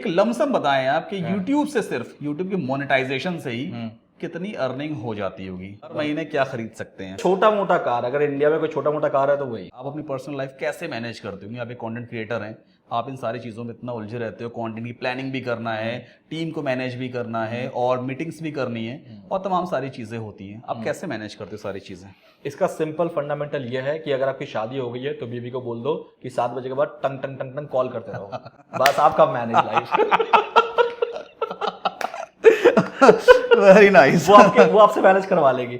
एक लमसम बताएं आप कि YouTube से, सिर्फ YouTube की मोनेटाइजेशन से ही कितनी अर्निंग हो जाती होगी, हर महीने क्या खरीद सकते हैं? छोटा मोटा कार, अगर इंडिया में कोई छोटा मोटा कार है तो वही। आप अपनी पर्सनल लाइफ कैसे मैनेज करते हो? आप एक कंटेंट क्रिएटर हैं, आप इन सारी चीज़ों में इतना उलझे रहते हो, कंटेंट की प्लानिंग भी करना है, टीम को मैनेज भी करना है और मीटिंग्स भी करनी है और तमाम सारी चीज़ें होती हैं। आप कैसे मैनेज करते हो सारी चीज़ें? इसका सिंपल फंडामेंटल ये है कि अगर आपकी शादी हो गई है तो बीवी को बोल दो कि 7 बजे के बाद टंग टंग टंग टंग कॉल करते रहो। बस आपका मैनेज लाइफ। Very nice. वो आपसे मैनेज करवा लेगी।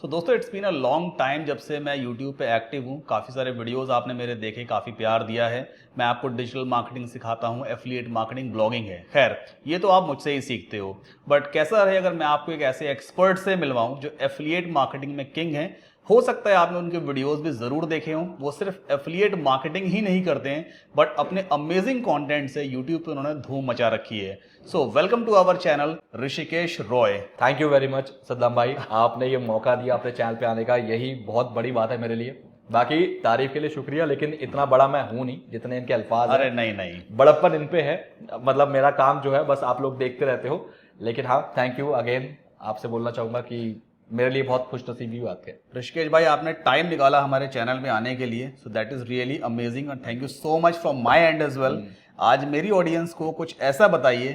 तो दोस्तों, it's been a long time जब से मैं YouTube पे एक्टिव हूँ। काफ़ी सारे वीडियोस आपने मेरे देखे, काफ़ी प्यार दिया है। मैं आपको डिजिटल मार्केटिंग सिखाता हूँ, एफिलिएट मार्केटिंग, ब्लॉगिंग है। खैर, ये तो आप मुझसे ही सीखते हो, बट कैसा रहे अगर मैं आपको एक ऐसे एक्सपर्ट से मिलवाऊँ जो एफिलिएट मार्केटिंग में किंग हैं। हो सकता है आपने उनके वीडियोस भी ज़रूर देखे हों। वो सिर्फ एफिलिएट मार्केटिंग ही नहीं करते हैं, बट अपने अमेजिंग कंटेंट से यूट्यूब पे उन्होंने धूम मचा रखी है। So welcome to our channel Rishikesh Roy. Thank you very much Saddam भाई, आपने ये मौका दिया अपने चैनल पे आने का, यही बहुत बड़ी बात है मेरे लिए। बाकी तारीफ के लिए शुक्रिया, लेकिन इतना बड़ा मैं हूं नहीं जितने इनके अल्फाज। अरे नहीं, बड़प्पन इन पे है। मतलब मेरा काम जो है बस आप लोग देखते रहते हो। लेकिन हाँ, थैंक यू अगेन। आपसे बोलना चाहूंगा कि मेरे लिए बहुत खुशनसीबी बात है। ऋषिकेश भाई, आपने टाइम निकाला हमारे चैनल में आने के लिए, so that is really amazing and thank you so much from my end as well. आज मेरी ऑडियंस को कुछ ऐसा बताइए।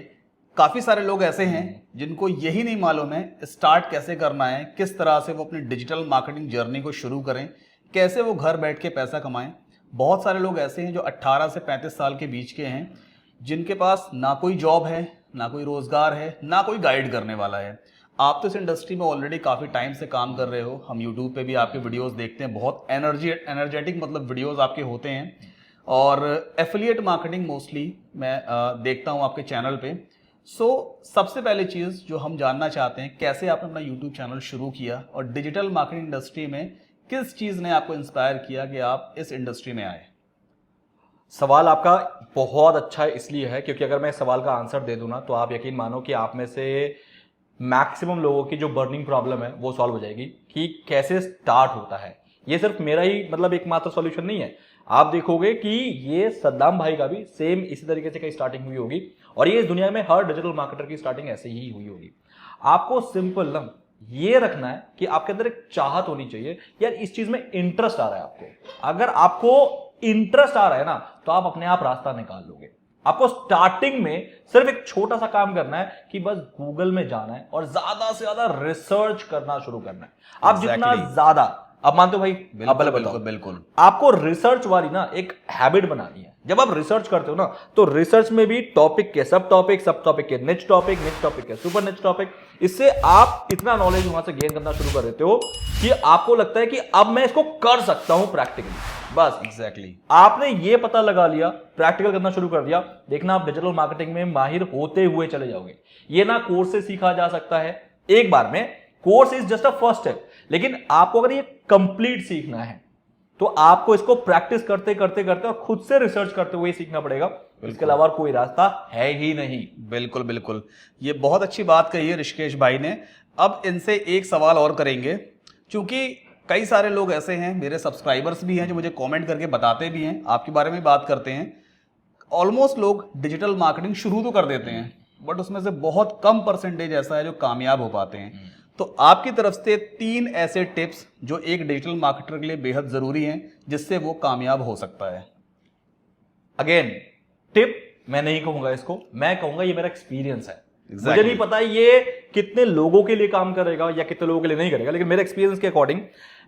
काफी सारे लोग ऐसे हैं जिनको यही नहीं मालूम है स्टार्ट कैसे करना है, किस तरह से वो अपनी डिजिटल मार्केटिंग जर्नी को शुरू करें, कैसे वो घर बैठ के पैसा कमाएं। बहुत सारे लोग ऐसे हैं जो 18 से 35 साल के बीच के हैं, जिनके पास ना कोई जॉब है, ना कोई रोजगार है, ना कोई गाइड करने वाला है। आप तो इस इंडस्ट्री में ऑलरेडी काफ़ी टाइम से काम कर रहे हो। हम यूट्यूब पे भी आपके वीडियोस देखते हैं, बहुत एनर्जेटिक मतलब वीडियोस आपके होते हैं। और एफिलिएट मार्केटिंग मोस्टली मैं देखता हूँ आपके चैनल पे। सो सबसे पहली चीज़ जो हम जानना चाहते हैं, कैसे आपने अपना यूट्यूब चैनल शुरू किया और डिजिटल मार्केटिंग इंडस्ट्री में किस चीज़ ने आपको इंस्पायर किया कि आप इस इंडस्ट्री में आए? सवाल आपका बहुत अच्छा इसलिए है क्योंकि अगर मैं इस सवाल का आंसर दे दूं ना तो आप यकीन मानो कि आप में से मैक्सिमम लोगों की जो बर्निंग प्रॉब्लम है वो सॉल्व हो जाएगी कि कैसे स्टार्ट होता है। ये सिर्फ मेरा ही मतलब एकमात्र सॉल्यूशन नहीं है। आप देखोगे कि ये सद्दाम भाई का भी सेम इसी तरीके से कहीं स्टार्टिंग हुई होगी और ये इस दुनिया में हर डिजिटल मार्केटर की स्टार्टिंग ऐसे ही हुई होगी। आपको सिंपल ना ये रखना है कि आपके अंदर एक चाहत होनी चाहिए, यार इस चीज में इंटरेस्ट आ रहा है आपको। अगर आपको इंटरेस्ट आ रहा है ना तो आप अपने आप रास्ता निकाल लोगे। आपको स्टार्टिंग में सिर्फ एक छोटा सा काम करना है कि बस गूगल में जाना है और ज्यादा से ज्यादा रिसर्च करना शुरू करना है। आप जितना ज्यादा, आप मानते हो भाई? बिल्कुल। आपको रिसर्च वाली ना एक हैबिट बनानी है। जब आप रिसर्च करते हो ना तो रिसर्च में भी टॉपिक के सब टॉपिक के निच टॉपिक के सुपर निच टॉपिक, इससे आप इतना नॉलेज वहां से गेन करना शुरू कर देते हो कि आपको लगता है कि अब मैं इसको कर सकता हूं प्रैक्टिकली। बस एग्जैक्टली आपने ये पता लगा लिया, प्रैक्टिकल करना शुरू कर दिया, देखना आप डिजिटल मार्केटिंग में माहिर होते हुए चले जाओगे। ये ना कोर्स से सीखा जा सकता है एक बार में, course is just a first step. लेकिन आपको अगर ये कंप्लीट सीखना है तो आपको इसको प्रैक्टिस करते और खुद से रिसर्च करते हुए सीखना पड़ेगा। इसके अलावा कोई रास्ता है ही नहीं। बिल्कुल, ये बहुत अच्छी बात कही है ऋषिकेश भाई ने। अब इनसे एक सवाल और करेंगे, क्योंकि कई सारे लोग ऐसे हैं, मेरे सब्सक्राइबर्स भी हैं, जो मुझे कमेंट करके बताते भी हैं, आपके बारे में बात करते हैं। ऑलमोस्ट लोग डिजिटल मार्केटिंग शुरू तो कर देते हैं, बट उसमें से बहुत कम परसेंटेज ऐसा है जो कामयाब हो पाते हैं। तो आपकी तरफ से 3 ऐसे टिप्स जो एक डिजिटल मार्केटर के लिए बेहद जरूरी हैं, जिससे वो कामयाब हो सकता है। अगेन टिप मैं नहीं कहूंगा इसको, मैं कहूंगा ये मेरा एक्सपीरियंस है। मुझे नहीं पता ये कितने लोगों के लिए काम करेगा या कितने लोगों के लिए नहीं करेगा, लेकिन मेरे एक्सपीरियंस के अकॉर्डिंग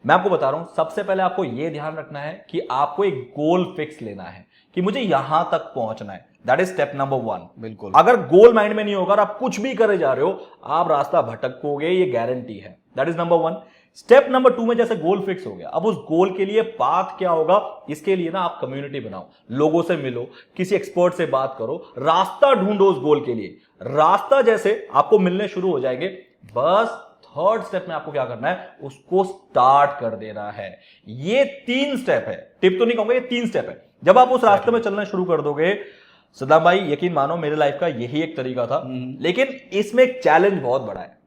मैं आपको बता रहा हूं। सबसे पहले आपको यह ध्यान रखना है कि आपको एक गोल फिक्स लेना है कि मुझे यहां तक पहुंचना है। That is step number 1। बिल्कुल, अगर गोल माइंड में नहीं होगा और आप कुछ भी करे जा रहे हो, आप रास्ता भटकोगे, ये गारंटी है। That is number 1। Step number 2 में जैसे गोल फिक्स हो गया, अब उस गोल के लिए पाथ क्या होगा, इसके लिए ना आप कम्युनिटी बनाओ, लोगों से मिलो, किसी एक्सपर्ट से बात करो, रास्ता ढूंढो उस गोल के लिए। रास्ता जैसे आपको मिलने शुरू हो जाएंगे, बस थर्ड स्टेप में आपको क्या करना है, उसको स्टार्ट कर देना है। ये 3 स्टेप है, टिप तो नहीं कहूंगा, ये 3 स्टेप है। जब आप उस रास्ते में चलना शुरू कर दोगे, सदाम भाई यकीन मानो मेरे लाइफ का यही एक तरीका था, लेकिन इसमें एक चैलेंज बहुत बड़ा है।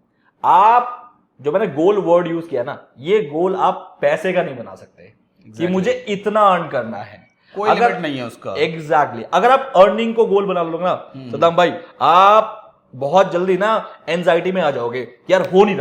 आप जो मैंने गोल वर्ड यूज किया ना, ये गोल आप पैसे का नहीं बना सकते कि मुझे इतना अर्न करना है, कोई लिमिट नहीं है उसका। एग्जैक्टली अगर आप अर्निंग को गोल बना लो ना सदाम भाई, आप बहुत जल्दी ना एंजाइटी में आ जाओगे, यार हो नहीं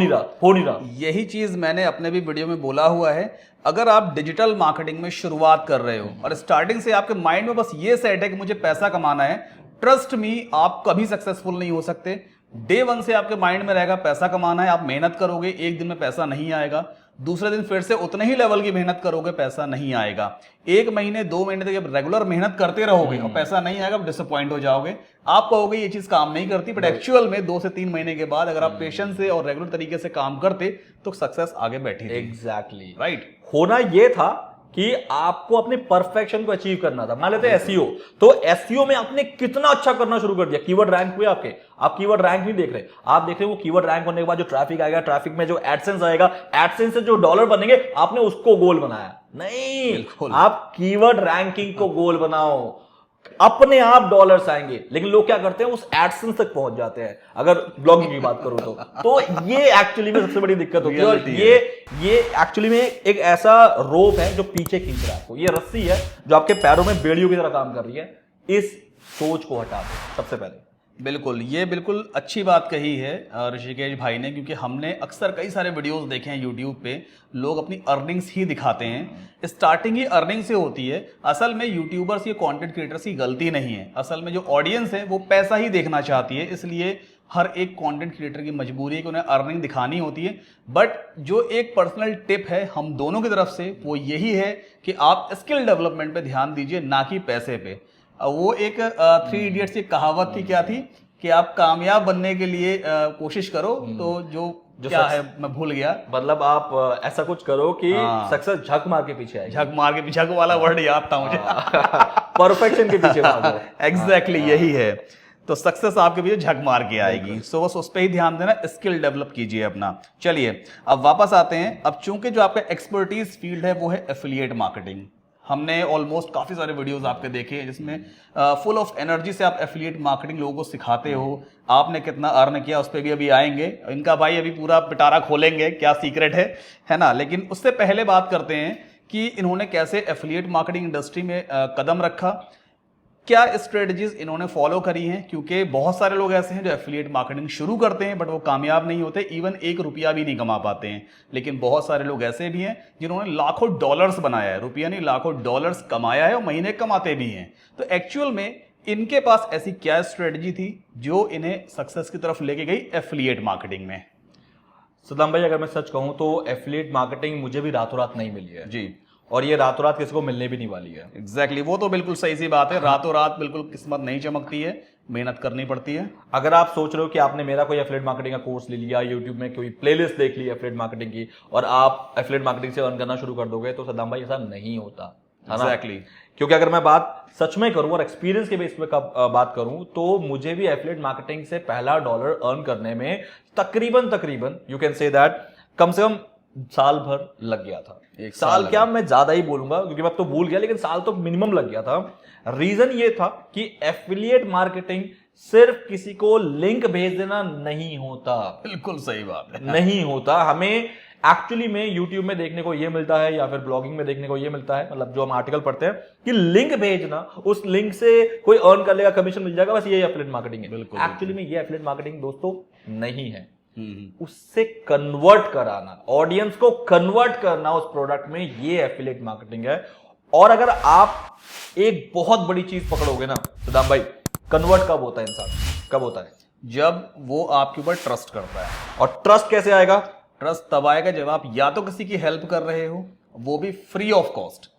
रहा। यही चीज मैंने अपने भी वीडियो में बोला हुआ है। अगर आप डिजिटल मार्केटिंग में शुरुआत कर रहे हो और स्टार्टिंग से आपके माइंड में बस ये सेट है कि मुझे पैसा कमाना है, ट्रस्ट मी आप कभी सक्सेसफुल नहीं हो सकते। डे वन से आपके माइंड में रहेगा पैसा कमाना है, आप मेहनत करोगे, एक दिन में पैसा नहीं आएगा, दूसरे दिन फिर से उतने ही लेवल की मेहनत करोगे, पैसा नहीं आएगा। 1 महीने 2 महीने तक जब रेगुलर मेहनत करते रहोगे और पैसा नहीं आएगा, डिसअपॉइंट हो जाओगे। आप कहोगे ये चीज काम नहीं करती, बट एक्चुअल में 2 से 3 महीने के बाद अगर आप पेशेंस से और रेगुलर तरीके से काम करते तो सक्सेस आगे बैठी थी। Exactly right. होना ये था कि आपको अपने परफेक्शन को अचीव करना था। मान लेते हैं एसईओ, तो एसईओ में आपने कितना अच्छा करना शुरू कर दिया, कीवर्ड रैंक हुए आपके, आप कीवर्ड रैंक नहीं देख रहे, आप देख रहे हो वो कीवर्ड रैंक होने के बाद जो ट्रैफिक आएगा, ट्रैफिक में जो एडसेंस आएगा, एडसेंस से जो डॉलर बनेंगे, आपने उसको गोल बनाया। नहीं, आप कीवर्ड रैंकिंग को गोल बनाओ, अपने आप डॉलर्स आएंगे। लेकिन लोग क्या करते हैं, उस एडसेंस तक पहुंच जाते हैं, अगर ब्लॉगिंग की बात करूं तो ये एक्चुअली में सबसे बड़ी दिक्कत होती है। और ये एक्चुअली में एक ऐसा रोप है जो पीछे खींच रहा है आपको, ये रस्सी है जो आपके पैरों में बेड़ियों की तरह काम कर रही है। इस सोच को हटा दो सबसे पहले। बिल्कुल, ये बिल्कुल अच्छी बात कही है ऋषिकेश भाई ने, क्योंकि हमने अक्सर कई सारे वीडियोस देखे हैं यूट्यूब पे, लोग अपनी अर्निंग्स ही दिखाते हैं, स्टार्टिंग ही अर्निंग से होती है। असल में यूट्यूबर्स या कंटेंट क्रिएटर्स की गलती नहीं है, असल में जो ऑडियंस है वो पैसा ही देखना चाहती है, इसलिए हर एक कंटेंट क्रिएटर की मजबूरी है कि उन्हें अर्निंग दिखानी होती है। बट जो एक पर्सनल टिप है हम दोनों की तरफ से, वो यही है कि आप स्किल डेवलपमेंट पे ध्यान दीजिए, ना कि पैसे पे। वो एक 3 इडियट्स की कहावत थी, क्या थी कि आप कामयाब बनने के लिए कोशिश करो, तो जो क्या है मैं भूल गया, मतलब आप ऐसा कुछ करो कि सक्सेस झक मार के पीछे आए। झक मार के पीछे, झक वाला वर्ड याद था मुझे। परफेक्शन के पीछे भागो। एग्जैक्टली यही है, तो सक्सेस आपके पीछे झक मार के आएगी। सो बस उस पर ही ध्यान देना, स्किल डेवलप कीजिए अपना। चलिए अब वापस आते हैं। अब चूंकि जो आपका एक्सपर्टीज फील्ड है वो है एफिलिएट मार्केटिंग। हमने ऑलमोस्ट काफ़ी सारे वीडियोस आपके देखे हैं जिसमें फुल ऑफ एनर्जी से आप एफिलिएट मार्केटिंग लोगों को सिखाते हो। आपने कितना अर्न किया उस पर भी अभी आएंगे, इनका भाई अभी पूरा पिटारा खोलेंगे क्या सीक्रेट है ना। लेकिन उससे पहले बात करते हैं कि इन्होंने कैसे एफिलिएट मार्केटिंग इंडस्ट्री में कदम रखा, क्या स्ट्रेटजीज इन्होंने फॉलो करी हैं, क्योंकि बहुत सारे लोग ऐसे हैं जो एफिलिएट मार्केटिंग शुरू करते हैं बट वो कामयाब नहीं होते, इवन 1 रुपया भी नहीं कमा पाते हैं। लेकिन बहुत सारे लोग ऐसे भी हैं जिन्होंने लाखों डॉलर्स बनाया है, रुपया नहीं लाखों डॉलर्स कमाया है और महीने कमाते भी हैं। तो एक्चुअल में इनके पास ऐसी क्या स्ट्रेटजी थी जो इन्हें सक्सेस की तरफ लेके गई एफिलिएट मार्केटिंग में? सदाम भाई अगर मैं सच कहूं तो एफिलिएट मार्केटिंग मुझे भी रातों रात नहीं मिली है जी, और ये रातों रात किसी को मिलने भी नहीं वाली है। एग्जैक्टली वो तो बिल्कुल सही सी बात है, रातों रात बिल्कुल किस्मत नहीं चमकती है, मेहनत करनी पड़ती है। अगर आप सोच रहे हो कि आपने मेरा कोई एफिलिएट मार्केटिंग का कोर्स ले लिया, यूट्यूब में कोई प्लेलिस्ट देख ली एफिलिएट मार्केटिंग की और आप एफिलिएट मार्केटिंग से अर्न करना शुरू कर दोगे, तो सदाम भाई ऐसा नहीं होता। एग्जैक्टली क्योंकि अगर मैं बात सच में करूं और एक्सपीरियंस के बेस पे बात करूं तो मुझे भी एफिलिएट मार्केटिंग से पहला डॉलर अर्न करने में तकरीबन you can say that come से कम साल भर लग गया था। एक साल क्या, मैं ज्यादा ही बोलूंगा क्योंकि मैं अब तो भूल गया, लेकिन साल तो मिनिमम लग गया था। रीजन ये था कि एफिलिएट मार्केटिंग सिर्फ किसी को लिंक भेज देना नहीं होता। बिल्कुल सही बात है, नहीं होता। हमें एक्चुअली में यूट्यूब में देखने को ये मिलता है या फिर ब्लॉगिंग में देखने को ये मिलता है, मतलब जो हम आर्टिकल पढ़ते हैं कि लिंक भेजना, उस लिंक से कोई अर्न कर लेगा, कमीशन मिल जाएगा, बस ये एफिलिएट मार्केटिंग है। एक्चुअली में ये एफिलिएट मार्केटिंग दोस्तों नहीं है। उससे कन्वर्ट कराना, ऑडियंस को कन्वर्ट करना उस प्रोडक्ट में, ये एफिलिएट मार्केटिंग है। और अगर आप एक बहुत बड़ी चीज पकड़ोगे ना सदाम भाई, कन्वर्ट कब होता है इंसान, कब होता है? जब वो आपके ऊपर ट्रस्ट करता है। और ट्रस्ट कैसे आएगा? ट्रस्ट तब आएगा जब आप या तो किसी की हेल्प कर रहे हो, वो भी फ्री ऑफ कॉस्ट,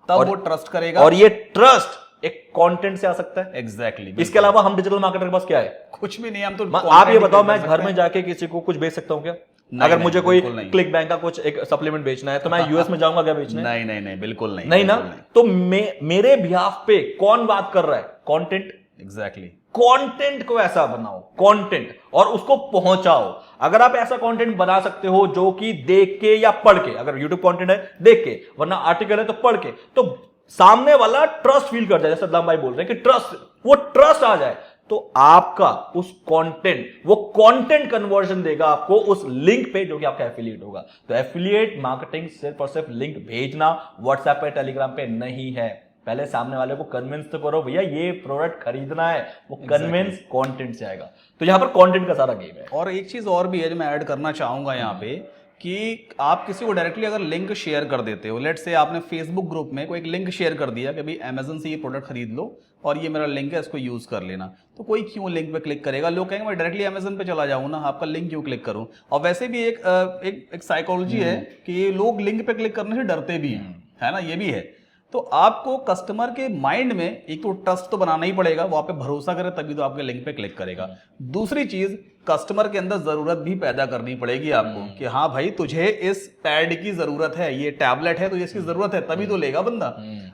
तब वो ट्रस्ट करेगा। और ये ट्रस्ट एक कंटेंट से आ सकता है। एग्जैक्टली। इसके अलावा हम डिजिटल मार्केटर के पास क्या है? कुछ भी नहीं। हम तो आप ये बताओ, मैं घर में जाके किसी को कुछ बेच सकता हूं क्या? अगर मुझे कोई क्लिक बैंक का कुछ एक सप्लीमेंट बेचना है तो मैं यूएस में जाऊंगा क्या बेचने? नहीं, बिल्कुल नहीं। नहीं ना। तो मेरे बिहाफ पे कौन बात कर रहा है? कंटेंट। एग्जैक्टली। कंटेंट को ऐसा बनाओ, कंटेंट, और उसको पहुंचाओ। अगर आप ऐसा कंटेंट बना सकते हो जो कि देख के या पढ़ के, अगर यूट्यूब कंटेंट है देख के, वरना आर्टिकल है तो पढ़ के, तो सामने वाला ट्रस्ट फील कर जाए, जैसे सदाम भाई बोल रहे हैं कि ट्रस्ट, वो ट्रस्ट आ जाए, तो आपका उस कंटेंट, वो कंटेंट कन्वर्जन देगा आपको उस लिंक पे जो कि आपका एफिलिएट होगा। तो एफिलिएट मार्केटिंग सिर्फ और सिर्फ लिंक भेजना व्हाट्सएप पे, टेलीग्राम पे नहीं है। पहले सामने वाले को कन्विंस तो करो भैया ये प्रोडक्ट खरीदना है, वो कन्विंस कंटेंट से आएगा। तो यहां पर कंटेंट का सारा गेम है। और एक चीज और भी है जो मैं ऐड करना चाहूंगा यहाँ पे, कि आप किसी को डायरेक्टली अगर लिंक शेयर कर देते हो, लेट से आपने फेसबुक ग्रुप में कोई एक लिंक शेयर कर दिया कि भाई अमेजन से ये प्रोडक्ट खरीद लो और ये मेरा लिंक है, इसको यूज कर लेना, तो कोई क्यों लिंक पे क्लिक करेगा? लोग कहेंगे मैं डायरेक्टली अमेजन पे चला जाऊँ ना, आपका लिंक क्यों क्लिक करूँ? और वैसे भी एक साइकोलॉजी है कि लोग लिंक पे क्लिक करने से डरते भी हैं, है ना, ये भी है। तो आपको कस्टमर के माइंड में एक तो ट्रस्ट तो बनाना ही पड़ेगा, वो आप पे भरोसा करे तभी तो आपके लिंक पे क्लिक करेगा। दूसरी चीज, कस्टमर के अंदर जरूरत भी पैदा करनी पड़ेगी आपको कि हाँ भाई तुझे इस पैड की जरूरत है, ये टैबलेट है, तुझे इसकी जरूरत है, तभी तो लेगा बंदा।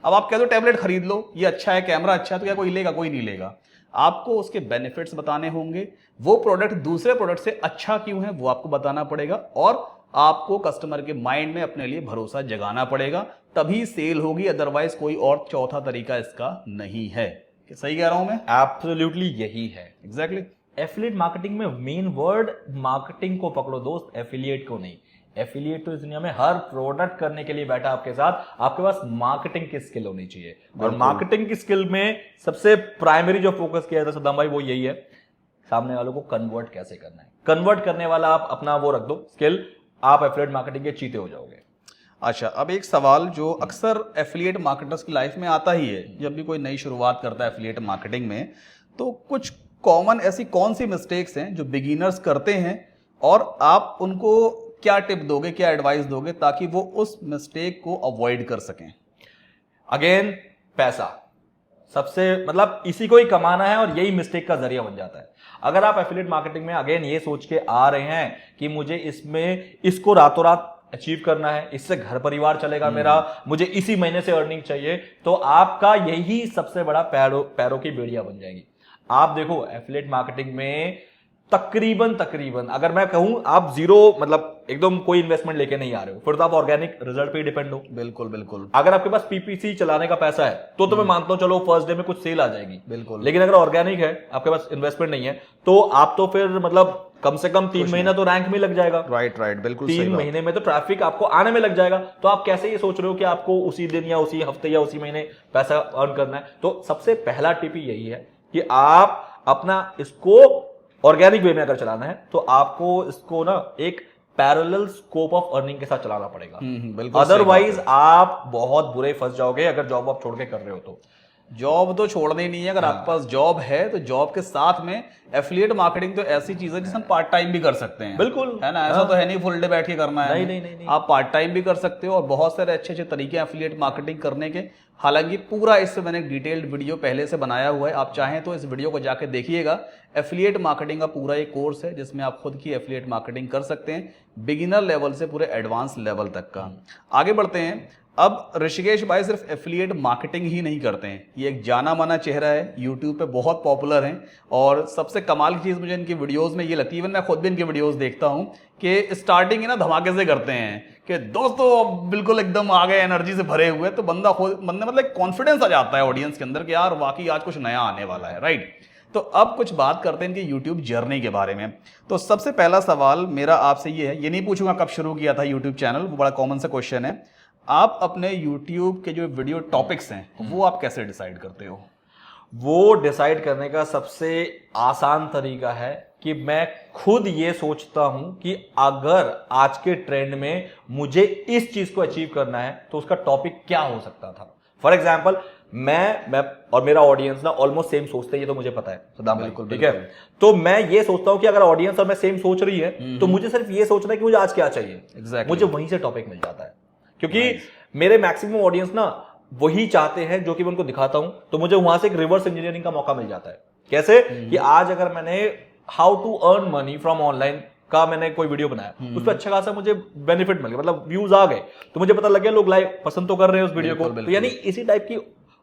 अब आप कह दो टैबलेट खरीद लो, ये अच्छा है, कैमरा अच्छा है, तो क्या कोई लेगा? कोई नहीं लेगा। आपको उसके बेनिफिट्स बताने होंगे, वो प्रोडक्ट दूसरे प्रोडक्ट से अच्छा क्यों है वो आपको बताना पड़ेगा, और आपको कस्टमर के माइंड में अपने लिए भरोसा जगाना पड़ेगा, तभी सेल होगी। अदरवाइज कोई और चौथा तरीका इसका नहीं है। कि सही कह रहा हूं मैं? एब्सोल्युटली यही है। एग्जैक्टली। एफिलिएट मार्केटिंग में मेन वर्ड मार्केटिंग को पकड़ो दोस्त, एफिलिएट को नहीं। एफिलिएट तो इस दुनिया में हर प्रोडक्ट करने के लिए बैठा आपके साथ, आपके पास मार्केटिंग की स्किल होनी चाहिए। और मार्केटिंग की स्किल में सबसे प्राइमरी जो फोकस किया जाता है सद्दाम भाई, वो यही है, सामने वालों को कन्वर्ट कैसे करना है। कन्वर्ट करने वाला आप अपना वो रख दो स्किल, आप एफिलिएट मार्केटिंग के चीते हो जाओगे। अच्छा, अब एक सवाल जो अक्सर एफिलिएट मार्केटर्स की लाइफ में आता ही है, जब भी कोई नई शुरुआत करता है एफिलिएट मार्केटिंग में, तो कुछ कॉमन ऐसी कौन सी मिस्टेक्स हैं जो बिगिनर्स करते हैं, और आप उनको क्या टिप दोगे, क्या एडवाइस दोगे ताकि वो उस मिस्टेक को अवॉइड कर सकें? अगेन, पैसा सबसे, मतलब इसी को ही कमाना है और यही मिस्टेक का जरिया बन जाता है। अगर आप एफिलिएट मार्केटिंग में अगेन ये सोच के आ रहे हैं कि मुझे इसमें इसको रातों रात अचीव करना है, इससे घर परिवार चलेगा मेरा, मुझे इसी महीने से अर्निंग चाहिए, तो आपका यही सबसे बड़ा पैरों की बेड़िया बन जाएगी। आप देखो एफिलिएट मार्केटिंग में तकरीबन अगर मैं कहूं आप जीरो, मतलब एकदम कोई इन्वेस्टमेंट लेके नहीं आ रहे हो, फिर तो आप ऑर्गेनिक रिजल्ट पे डिपेंड हो। बिल्कुल बिल्कुल। अगर आपके पास पीपीसी चलाने का पैसा है तो मैं मानता हूं चलो फर्स्ट डे में कुछ सेल आ जाएगी, बिल्कुल। लेकिन अगर ऑर्गेनिक है, आपके पास इन्वेस्टमेंट नहीं है, तो आप तो फिर मतलब कम से कम 3 महीना तो रैंक में लग जाएगा। राइट, बिल्कुल। 3 महीने में तो ट्रैफिक आपको आने में लग जाएगा। तो आप कैसे ये सोच रहे हो कि आपको उसी दिन या उसी हफ्ते या उसी महीने पैसा अर्न करना है? तो सबसे पहला टिप यही है कि आप अपना इसको ऑर्गेनिक वे में अगर चलाना है तो आपको इसको ना एक पैरेलल स्कोप ऑफ अर्निंग के साथ चलाना पड़ेगा। बिल्कुल। अदरवाइज आप बहुत बुरे फंस जाओगे अगर जॉब आप छोड़ के कर रहे हो तो। जॉब तो छोड़नी ही नहीं है। अगर आपके पास जॉब है तो जॉब के साथ में एफिलिएट मार्केटिंग तो ऐसी चीज है जिसे हम पार्ट टाइम भी कर सकते हैं। बिल्कुल, है ना, ऐसा तो है नहीं फुल डे बैठ के करना है। नहीं। आप पार्ट टाइम भी कर सकते हो और बहुत सारे अच्छे अच्छे तरीके हैं एफिलिएट मार्केटिंग करने के। हालांकि पूरा इससे मैंने एक डिटेल्ड वीडियो पहले से बनाया हुआ है, आप चाहें तो इस वीडियो को जाके देखिएगा। एफिलिएट मार्केटिंग का पूरा एक कोर्स है जिसमें आप खुद की एफिलिएट मार्केटिंग कर सकते हैं, बिगिनर लेवल से पूरे एडवांस लेवल तक का। आगे बढ़ते हैं। अब ऋषिकेश भाई सिर्फ एफिलिएट मार्केटिंग ही नहीं करते हैं, ये एक जाना माना चेहरा है, यूट्यूब पे बहुत पॉपुलर हैं। और सबसे कमाल की चीज़ मुझे इनकी वीडियोस में ये लगती है, इवन मैं खुद भी इनकी वीडियोस देखता हूँ, कि स्टार्टिंग ही ना धमाके से करते हैं कि दोस्तों अब बिल्कुल एकदम आ गए एनर्जी से भरे हुए, तो बंदा खुद मतलब कॉन्फिडेंस आ जाता है ऑडियंस के अंदर कि यार वाकई आज कुछ नया आने वाला है। राइट, तो अब कुछ बात करते हैं इनकी यूट्यूब जर्नी के बारे में। तो सबसे पहला सवाल मेरा आपसे ये है, ये नहीं पूछूंगा कब शुरू किया था यूट्यूब चैनल, वो बड़ा कॉमन सा क्वेश्चन है। आप अपने YouTube के जो वीडियो टॉपिक्स हैं वो आप कैसे डिसाइड करते हो? वो डिसाइड करने का सबसे आसान तरीका है कि मैं खुद ये सोचता हूं कि अगर आज के ट्रेंड में मुझे इस चीज को अचीव करना है तो उसका टॉपिक क्या हो सकता था। फॉर एग्जाम्पल मैं और मेरा ऑडियंस ना ऑलमोस्ट सेम सोचते हैं, ये तो मुझे पता है सदाम, बिल्कुल ठीक है। तो मैं ये सोचता हूं कि अगर ऑडियंस और मैं सेम सोच रही है तो मुझे सिर्फ ये सोचना है कि मुझे आज क्या चाहिए। Exactly. मुझे वहीं से टॉपिक मिल जाता है, क्योंकि मेरे मैक्सिमम ऑडियंस ना वही चाहते हैं जो कि मैं उनको दिखाता हूं। तो मुझे वहां से एक रिवर्स इंजीनियरिंग का मौका मिल जाता है। कैसे कि आज अगर मैंने how to earn money from online का मैंने कोई वीडियो बनाया, उस पर अच्छा खासा मुझे बेनिफिट मिल गया, मतलब व्यूज आ गए, तो मुझे पता लग गया लोग लाइक पसंद तो कर रहे हैं उस वीडियो को। तो यानी इसी टाइप की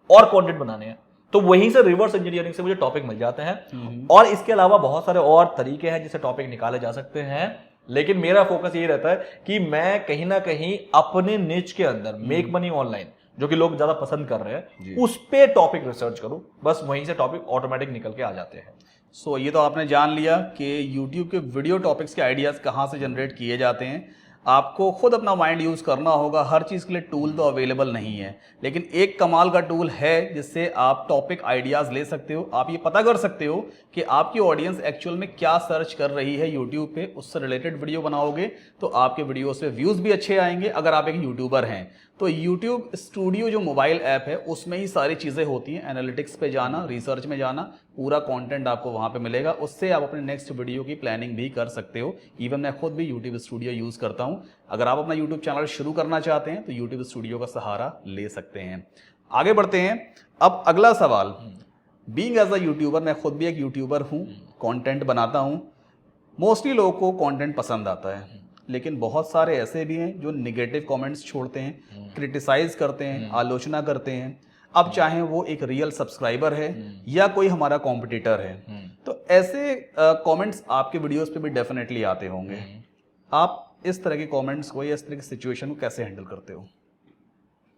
और कंटेंट बनाने हैं, तो वहीं से रिवर्स इंजीनियरिंग से मुझे टॉपिक मिल जाते हैं। और इसके अलावा बहुत सारे और तरीके हैं जिससे टॉपिक निकाले जा सकते हैं, लेकिन मेरा फोकस यही रहता है कि मैं कहीं ना कहीं अपने निच के अंदर मेक मनी ऑनलाइन जो कि लोग ज्यादा पसंद कर रहे जी। हैं, उस पे टॉपिक रिसर्च करो, बस वहीं से टॉपिक ऑटोमेटिक निकल के आ जाते हैं। सो ये तो आपने जान लिया कि YouTube के वीडियो टॉपिक्स के आइडियाज़ कहाँ से जनरेट किए जाते हैं। आपको खुद अपना माइंड यूज़ करना होगा, हर चीज़ के लिए टूल तो अवेलेबल नहीं है, लेकिन एक कमाल का टूल है जिससे आप टॉपिक आइडियाज़ ले सकते हो। आप ये पता कर सकते हो कि आपकी ऑडियंस एक्चुअल में क्या सर्च कर रही है यूट्यूब पे, उससे रिलेटेड वीडियो बनाओगे तो आपके वीडियोस पे व्यूज़ भी अच्छे आएंगे अगर आप एक यूट्यूबर हैं। तो यूट्यूब स्टूडियो जो मोबाइल ऐप है उसमें ही सारी चीज़ें होती हैं। एनालिटिक्स पे जाना, रिसर्च में जाना, पूरा कंटेंट आपको वहाँ पे मिलेगा, उससे आप अपने नेक्स्ट वीडियो की प्लानिंग भी कर सकते हो। इवन मैं खुद भी यूट्यूब स्टूडियो यूज़ करता हूँ। अगर आप अपना यूट्यूब चैनल शुरू करना चाहते हैं तो यूट्यूब स्टूडियो का सहारा ले सकते हैं। आगे बढ़ते हैं। अब अगला सवाल, बीइंग एज अ यूट्यूबर, मैं खुद भी एक यूट्यूबर हूँ, कंटेंट बनाता हूँ। मोस्टली लोगों को कंटेंट पसंद आता है, लेकिन बहुत सारे ऐसे भी हैं जो निगेटिव कमेंट्स छोड़ते हैं, क्रिटिसाइज करते हैं, आलोचना करते हैं। अब चाहे वो एक रियल सब्सक्राइबर है या कोई हमारा कॉम्पिटिटर है, तो ऐसे कमेंट्स आपके वीडियोस पे भी डेफिनेटली आते होंगे। आप इस तरह के कमेंट्स को या इस तरह की सिचुएशन को कैसे हैंडल करते हो?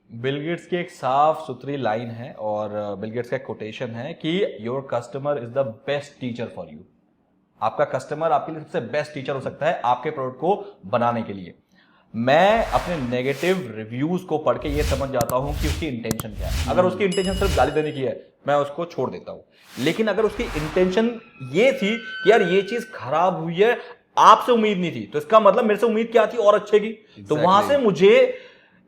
बिल गेट्स की एक साफ सुथरी लाइन है और बिल गेट्स का एक कोटेशन है कि your customer is the best teacher for you. आपका कस्टमर आपके लिए सबसे बेस्ट टीचर हो सकता है आपके प्रोडक्ट को बनाने के लिए। मैं अपने नेगेटिव रिव्यूज को पढ़ के ये समझ जाता हूं कि उसकी इंटेंशन क्या है। अगर उसकी इंटेंशन सिर्फ गाली देने की है, मैं उसको छोड़ देता हूं। लेकिन अगर उसकी इंटेंशन ये थी कि यार ये चीज खराब हुई है, आपसे उम्मीद नहीं थी, तो इसका मतलब मेरे से उम्मीद क्या थी और अच्छे की। तो वहां से मुझे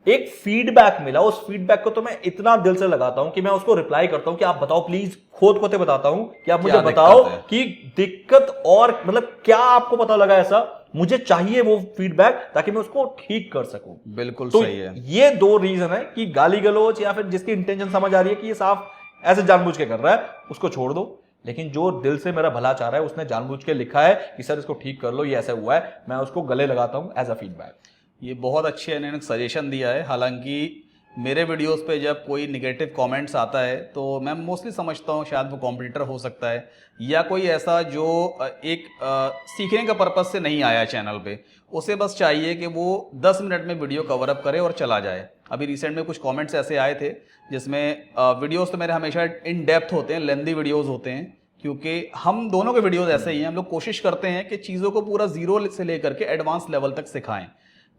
एक फीडबैक मिला, उस फीडबैक को तो मैं इतना दिल से लगाता हूं कि मैं उसको रिप्लाई करता हूं कि आप बताओ प्लीज, खोद खोदे बताता हूं कि आप मुझे बताओ कि दिक्कत और मतलब क्या आपको पता लगा ऐसा, मुझे चाहिए वो फीडबैक ताकि मैं उसको ठीक कर सकूं। बिल्कुल तो सही है। ये दो रीजन है कि गाली गलौज या फिर जिसकी इंटेंशन समझ आ रही है कि ये साफ ऐसे जानबूझ के कर रहा है, उसको छोड़ दो। लेकिन जो दिल से मेरा भला चाह रहा है, उसने जानबूझ के लिखा है कि सर इसको ठीक कर लो, ये ऐसा हुआ है, मैं उसको गले लगाता हूं एज अ फीडबैक। ये बहुत अच्छे इन्होंने सजेशन दिया है। हालांकि मेरे वीडियोस पे जब कोई निगेटिव कमेंट्स आता है तो मैं मोस्टली समझता हूँ शायद वो कॉम्पिटिटर हो सकता है या कोई ऐसा जो एक सीखने का पर्पस से नहीं आया चैनल पे। उसे बस चाहिए कि वो 10 मिनट में वीडियो कवर अप करे और चला जाए। अभी रिसेंट में कुछ कमेंट्स ऐसे आए थे जिसमें वीडियोस तो मेरे हमेशा इन डेप्थ होते हैं, लेंदी वीडियोज़ होते हैं, क्योंकि हम दोनों के वीडियोज़ ऐसे ही हैं। हम लोग कोशिश करते हैं कि चीज़ों को पूरा जीरो से लेकर के एडवांस लेवल तक सिखाएं।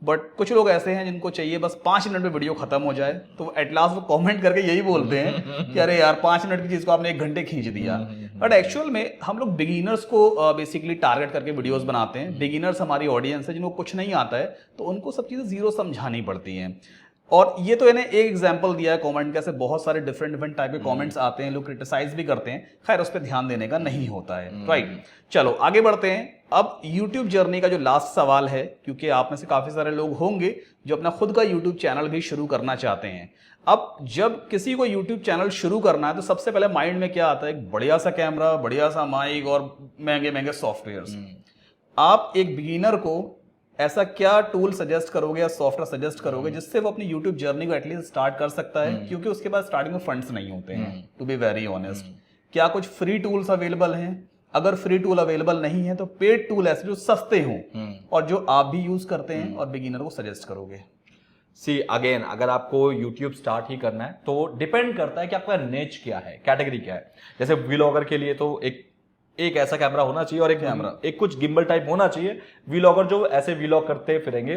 बट कुछ लोग ऐसे हैं जिनको चाहिए बस 5 मिनट में वीडियो खत्म हो जाए, तो एट लास्ट वो कमेंट करके यही बोलते हैं कि अरे यार 5 मिनट की चीज़ को आपने 1 घंटे खींच दिया। बट एक्चुअल में हम लोग बिगिनर्स को बेसिकली टारगेट करके वीडियोस बनाते हैं। बिगिनर्स हमारी ऑडियंस है जिनको कुछ नहीं आता है, तो उनको सब चीज़ें जीरो समझानी पड़ती हैं। और ये तो इन्हें एक एग्जांपल दिया है कमेंट का, ऐसे बहुत सारे डिफरेंट टाइप के कमेंट्स आते हैं, लोग क्रिटिसाइज भी करते हैं। खैर उस पर ध्यान देने का नहीं होता है, राइट। चलो आगे बढ़ते हैं। अब YouTube जर्नी का जो लास्ट सवाल है, क्योंकि आप में से काफ़ी सारे लोग होंगे जो अपना खुद का YouTube चैनल भी शुरू करना चाहते हैं। अब जब किसी को YouTube चैनल शुरू करना है तो सबसे पहले माइंड में क्या आता है? एक बढ़िया सा कैमरा, बढ़िया सा माइक और महंगे महंगे सॉफ्टवेयर्स। आप एक बिगिनर को ऐसा क्या टूल सजेस्ट करोगे या सॉफ्टवेयर सजेस्ट करोगे जिससे वो अपनी यूट्यूब जर्नी को एटलीस्ट स्टार्ट कर सकता है? क्योंकि उसके बाद स्टार्टिंग में फंड्स नहीं होते हैं, टू बी वेरी ऑनेस्ट। क्या कुछ फ्री टूल्स अवेलेबल हैं? अगर फ्री टूल अवेलेबल नहीं है तो पेड टूल ऐसे जो सस्ते हों और जो आप भी यूज करते हैं और बिगिनर को सजेस्ट करोगे? सी अगेन, अगर आपको YouTube स्टार्ट ही करना है तो डिपेंड करता है कि आपका निच क्या है, कैटेगरी क्या है। जैसे व्लॉगर के लिए तो एक ऐसा कैमरा होना चाहिए और एक कुछ गिम्बल टाइप होना चाहिए, व्लॉगर जो ऐसे व्लॉग करते फिरेंगे।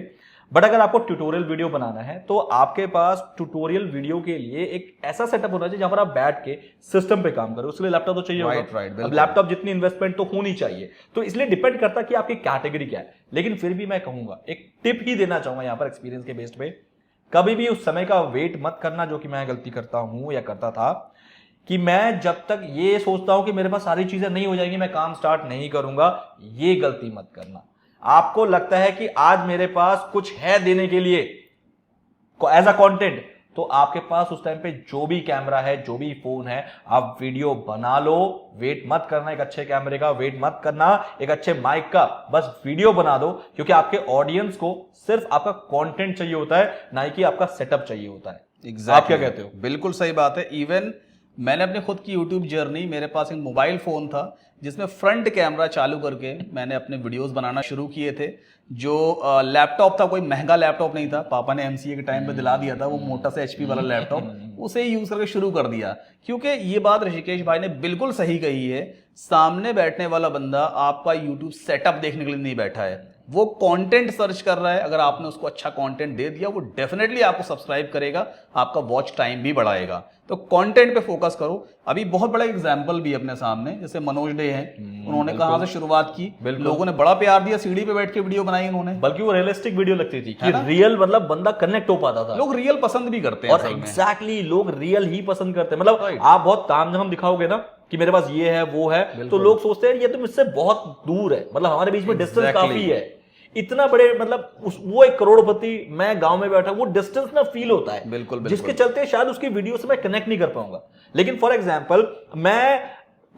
बट अगर आपको ट्यूटोरियल वीडियो बनाना है तो आपके पास ट्यूटोरियल वीडियो के लिए एक ऐसा सेटअप होना चाहिए जहां पर आप बैठ के सिस्टम पे काम करें। उसके लिए लैपटॉप तो चाहिए होगा। अब लैपटॉप जितनी इन्वेस्टमेंट तो होनी चाहिए। तो इसलिए डिपेंड करता है कि आपकी कैटेगरी क्या है। लेकिन फिर भी मैं कहूंगा, एक टिप ही देना चाहूंगा यहां पर एक्सपीरियंस के बेस्ड पे, कभी भी उस समय का वेट मत करना, जो कि मैं गलती करता हूं या करता था, कि मैं जब तक ये सोचता हूं कि मेरे पास सारी चीजें नहीं हो जाएंगी मैं काम स्टार्ट नहीं करूंगा। ये गलती मत करना। आपको लगता है कि आज मेरे पास कुछ है देने के लिए एज अ कंटेंट, तो आपके पास उस टाइम पे जो भी कैमरा है, जो भी फोन है, आप वीडियो बना लो। वेट मत करना एक अच्छे कैमरे का, वेट मत करना एक अच्छे माइक का, बस वीडियो बना दो। क्योंकि आपके ऑडियंस को सिर्फ आपका कंटेंट चाहिए होता है, ना कि आपका सेटअप चाहिए होता है। Exactly. आप क्या कहते हो? बिल्कुल सही बात है। इवन मैंने अपने खुद की यूट्यूब जर्नी, मेरे पास एक मोबाइल फ़ोन था जिसमें फ्रंट कैमरा चालू करके मैंने अपने वीडियोस बनाना शुरू किए थे। जो लैपटॉप था, कोई महंगा लैपटॉप नहीं था, पापा ने एमसीए के टाइम पे दिला दिया था वो मोटा सा एचपी वाला लैपटॉप, उसे ही यूज़ करके शुरू कर दिया। क्योंकि ये बात ऋषिकेश भाई ने बिल्कुल सही कही है, सामने बैठने वाला बंदा आपका यूट्यूब सेटअप देखने के लिए नहीं बैठा है, वो कंटेंट सर्च कर रहा है। अगर आपने उसको अच्छा कंटेंट दे दिया, वो डेफिनेटली आपको सब्सक्राइब करेगा, आपका वॉच टाइम भी बढ़ाएगा। तो कंटेंट पे फोकस करो। अभी बहुत बड़ा एग्जांपल भी अपने सामने, जैसे मनोज डे हैं, उन्होंने कहाँ से शुरुआत की, लोगों ने बड़ा प्यार दिया, सीढ़ी पे बैठ के वीडियो बनाई उन्होंने, बल्कि वो रियलिस्टिक वीडियो लगती थी कि रियल, मतलब बंदा कनेक्ट हो पाता था। लोग रियल पसंद भी करते हैं और एग्जैक्टली लोग रियल ही पसंद करते हैं। मतलब आप बहुत तामझाम दिखाओगे ना कि मेरे पास ये है वो है, तो लोग सोचते हैं ये तो मुझसे बहुत दूर है, मतलब हमारे बीच में डिस्टेंस काफी है। इतना बड़े, मतलब वो एक करोड़पति, मैं गांव में बैठा, वो डिस्टेंस ना फील होता है, बिल्कुल, जिसके चलते शायद उसकी वीडियो से मैं कनेक्ट नहीं कर पाऊंगा। लेकिन फॉर एग्जांपल मैं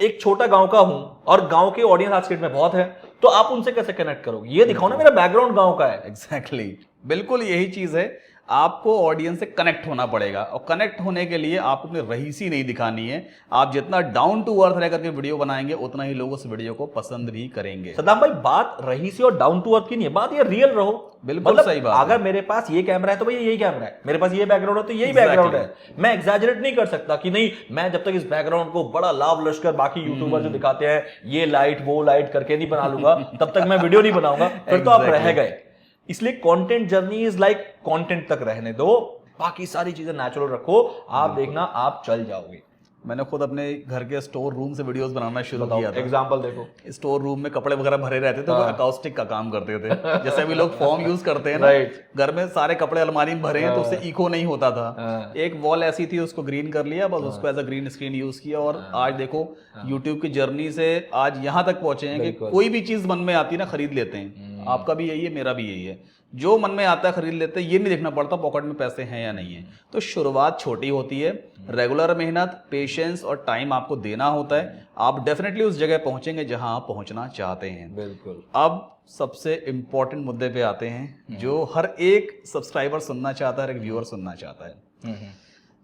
एक छोटा गांव का हूं और गांव के ऑडियंस आज के डेट में बहुत है, तो आप उनसे कैसे कनेक्ट करोगे? ये दिखाओ ना मेरा बैकग्राउंड गांव का है। एग्जैक्टली, बिल्कुल यही चीज है, आपको ऑडियंस से कनेक्ट होना पड़ेगा, और कनेक्ट होने के लिए आपको अपनी रहीसी नहीं दिखानी है। आप जितना डाउन टू अर्थ रह करके वीडियो बनाएंगे, उतना ही लोग उस वीडियो को पसंद भी करेंगे। सद्दाम भाई, बात रहीसी और डाउन टू अर्थ की नहीं है, बात ये रियल रहो। बिल्कुल मतलब सही बात अगर मेरे पास ये कैमरा है तो भाई यही कैमरा है, मेरे पास ये बैकग्राउंड है तो यही बैकग्राउंड है। मैं एग्जैजरेट नहीं कर सकता कि नहीं, मैं जब तक इस बैकग्राउंड को बड़ा लाभ लश्कर बाकी यूट्यूबर जो दिखाते हैं ये लाइट वो लाइट करके नहीं बना लूंगा, तब तक मैं वीडियो नहीं बनाऊंगा, फिर तो आप रह गए। इसलिए content journey is like content तक रहने दो, बाकी सारी चीजें नेचुरल रखो, आप देखना आप चल जाओगे। मैंने खुद अपने घर के स्टोर रूम से वीडियोस बनाना शुरू किया था। एग्जांपल देखो, स्टोर रूम में कपड़े वगैरह भरे रहते थे, तो अकाउस्टिक का काम करते थे। जैसे अभी लोग फॉर्म यूज करते हैं ना, घर में सारे कपड़े अलमारी में भरे हैं, तो उससे इको नहीं होता था। एक वॉल ऐसी थी, उसको ग्रीन कर लिया, बस उसको as a green screen use किया, और आज देखो यूट्यूब की जर्नी से आज यहाँ तक पहुंचे हैं कि कोई भी चीज मन में आती है ना, खरीद लेते हैं। आपका भी यही है, मेरा भी यही है, जो मन में आता है खरीद लेते हैं, ये नहीं देखना पड़ता पॉकेट में पैसे हैं या नहीं है। तो शुरुआत छोटी होती है, रेगुलर मेहनत, पेशेंस और टाइम आपको देना होता है, आप डेफिनेटली उस जगह पहुंचेंगे जहां आप पहुंचना चाहते हैं। बिल्कुल। अब सबसे इंपॉर्टेंट मुद्दे पे आते हैं, जो हर एक सब्सक्राइबर सुनना चाहता है, हर एक व्यूअर सुनना चाहता है।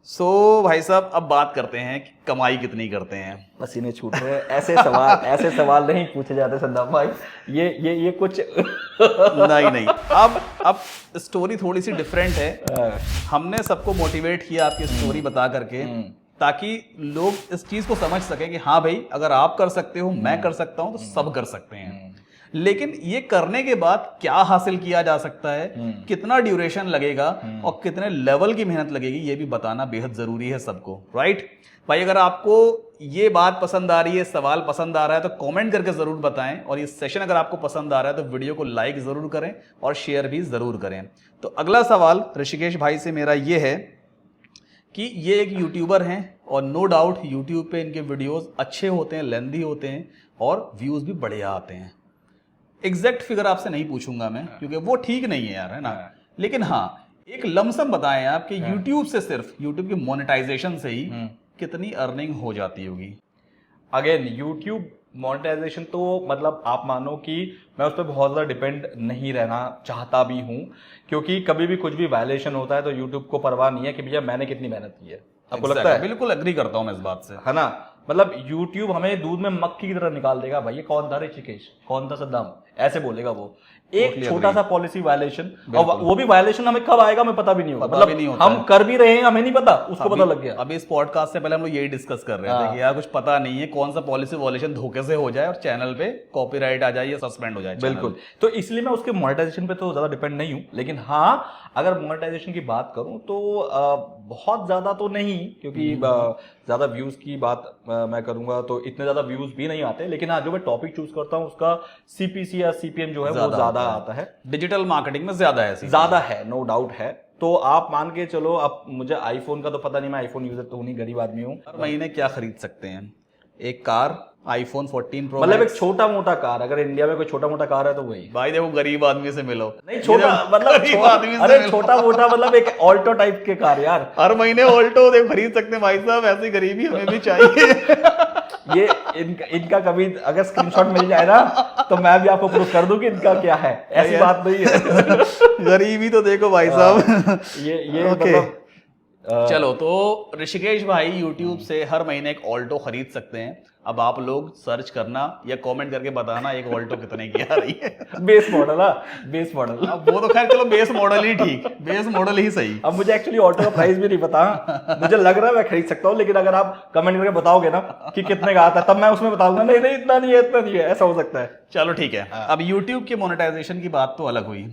सो भाई साहब, अब बात करते हैं कि कमाई कितनी करते हैं। पसीने छूट रहे हैं, ऐसे सवाल नहीं पूछे जाते सद्दाम भाई, ये कुछ नहीं। अब स्टोरी थोड़ी सी डिफरेंट है। हमने सबको मोटिवेट किया आपकी स्टोरी बता करके, ताकि लोग इस चीज को समझ सकें कि हाँ भाई, अगर आप कर सकते हो, मैं कर सकता हूं, तो सब कर सकते हैं। लेकिन ये करने के बाद क्या हासिल किया जा सकता है, कितना ड्यूरेशन लगेगा और कितने लेवल की मेहनत लगेगी, ये भी बताना बेहद जरूरी है सबको, राइट भाई? अगर आपको ये बात पसंद आ रही है, सवाल पसंद आ रहा है, तो कमेंट करके जरूर बताएं, और ये सेशन अगर आपको पसंद आ रहा है तो वीडियो को लाइक जरूर करें और शेयर भी जरूर करें। तो अगला सवाल ऋषिकेश भाई से मेरा ये है कि ये एक यूट्यूबर हैं, और नो डाउट यूट्यूब पे इनके वीडियोस अच्छे होते हैं, लेंथी होते हैं, और व्यूज भी बढ़िया आते हैं। एग्जैक्ट फिगर आपसे नहीं पूछूंगा मैं, क्योंकि वो ठीक नहीं है यार, है ना? लेकिन हाँ, एक लमसम बताएं आप कि यूट्यूब से, सिर्फ यूट्यूब की मोनेटाइजेशन से ही कितनी अर्निंग हो जाती होगी? अगेन यूट्यूब मोनेटाइजेशन तो मतलब आप मानो कि मैं उस पर बहुत ज़्यादा डिपेंड नहीं रहना चाहता भी हूँ, क्योंकि कभी भी कुछ भी वायलेशन होता है तो यूट्यूब को परवाह नहीं है कि भैया मैंने कितनी मेहनत की है। आपको लगता है? बिल्कुल एग्री करता हूँ मैं इस बात से, है ना? मतलब यूट्यूब हमें दूध में मक्खी की तरह निकाल देगा। भाई ये कौन था ऋषिकेश, कौन था सद्दाम, ऐसे बोलेगा वो। एक छोटा सा पॉलिसी वायलेशन, और वो भी वायलेशन हमें कब आएगा हमें पता भी नहीं होगा, मतलब हम कर भी रहे हैं हमें नहीं पता, उसको पता लग गया। अभी इस पॉडकास्ट से पहले हम लोग यही डिस्कस कर रहे थे कि यार कुछ पता नहीं है, कौन सा पॉलिसी वायलेशन धोखे से हो जाए और चैनल पे कॉपीराइट आ जाए या सस्पेंड हो जाए। बिल्कुल, तो इसलिए मैं उसके मोनेटाइजेशन पे तो ज्यादा डिपेंड नहीं हूं। लेकिन हाँ, अगर मोनेटाइजेशन की बात करूं तो बहुत ज्यादा तो नहीं, क्योंकि ज्यादा व्यूज की बात मैं करूंगा तो इतने ज्यादा व्यूज भी नहीं आते। लेकिन हाँ, जो मैं टॉपिक चूज करता हूं उसका सीपीसी या सीपीएम जो है वो ज्यादा आता है। डिजिटल मार्केटिंग में ज्यादा है, नो डाउट है। तो आप मान के चलो, अब मुझे आईफोन का तो पता नहीं, मैं आईफोन यूजर तो नहीं, गरीब आदमी हूँ। हर महीने क्या खरीद सकते हैं? एक कार, आईफोन 14 प्रो, मतलब एक छोटा मोटा कार, अगर इंडिया में कोई छोटा मोटा कार है तो वही। भाई देखो, गरीब आदमी से मिलो। नहीं छोटा मतलब आदमी से, अरे छोटा मोटा मतलब एक ऑल्टो टाइप के कार यार। हर महीने ऑल्टो देखो खरीद सकते हैं भाई साहब, ऐसी गरीबी हमें भी चाहिए। ये इनका कभी अगर स्क्रीनशॉट मिल जाए ना तो मैं भी आपको प्रूफ कर दूं कि इनका क्या है, ऐसी बात नहीं है। गरीबी तो देखो भाई साहब। ये मतलब चलो, तो ऋषिकेश भाई यूट्यूब से हर महीने एक ऑल्टो खरीद सकते हैं। अब आप लोग सर्च करना या कमेंट करके बताना एक ऑल्टो कितने की आ रही है। Base model, base model. अब वो तो खैर चलो, बेस मॉडल ही ठीक, बेस मॉडल ही सही। अब मुझे एक्चुअली ऑटो का प्राइस भी नहीं पता, मुझे लग रहा है मैं खरीद सकता हूँ, लेकिन अगर आप कमेंट करके बताओगे ना कि कितने का आता है, तब मैं उसमें बताऊंगा नहीं नहीं इतना नहीं है, इतना नहीं है, ऐसा हो सकता है। चलो ठीक है। अब यूट्यूब के मोनेटाइजेशन की बात तो अलग हुई।